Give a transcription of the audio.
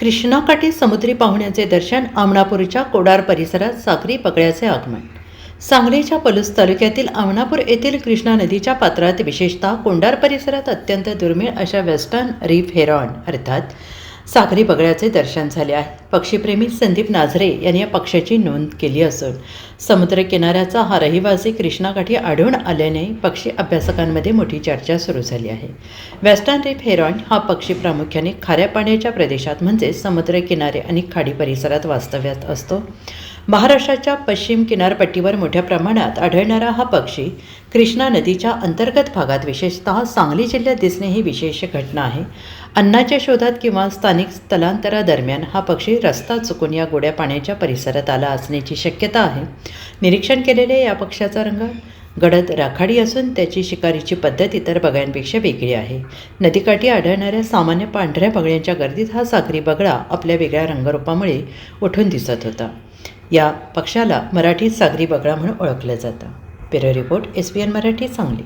कृष्णाकाठी समुद्री पाहुण्याचे दर्शन. आमणापूरच्या कोडार परिसरात सागरी बगळ्याचे आगमन. सांगलीच्या पलूस तालुक्यातील आमणापूर येथील कृष्णा नदीच्या पात्रात विशेषतः कोंडार परिसरात अत्यंत दुर्मिळ अशा वेस्टर्न रीफ हेरॉन अर्थात सागरी बगळ्याचे दर्शन झाले आहे. पक्षीप्रेमी संदीप नाझरे यांनी या पक्ष्याची नोंद केली असून समुद्रकिनाऱ्याचा हा रहिवासी कृष्णाकाठी आढळून आल्याने पक्षी अभ्यासकांमध्ये मोठी चर्चा सुरू झाली आहे. वेस्टर्न रीफ हेरॉन हा पक्षी प्रामुख्याने खाऱ्या पाण्याच्या प्रदेशात म्हणजे समुद्रकिनारे आणि खाडी परिसरात वास्तव्यात असतो. महाराष्ट्राच्या पश्चिम किनारपट्टीवर मोठ्या प्रमाणात आढळणारा हा पक्षी कृष्णा नदीच्या अंतर्गत भागात विशेषतः सांगली जिल्ह्यात दिसणे ही विशेष घटना आहे. अन्नाच्या शोधात किंवा स्थानिक स्थलांतरादरम्यान हा पक्षी रस्ता चुकून या गोड्या पाण्याच्या परिसरात आला असण्याची शक्यता आहे. निरीक्षण केलेल्या या पक्ष्याचा रंग गडद राखाडी असून त्याची शिकारीची पद्धत इतर बगळ्यांपेक्षा वेगळी आहे. नदीकाठी आढळणाऱ्या सामान्य पांढऱ्या बगळ्यांच्या गर्दीत हा सागरी बगळा आपल्या वेगळ्या रंगरूपामुळे उठून दिसत होता. या पक्षाला मराठीत सागरी बगळा म्हणून ओळखलं जातं. Bureau report, SBN Marathi, Sangli.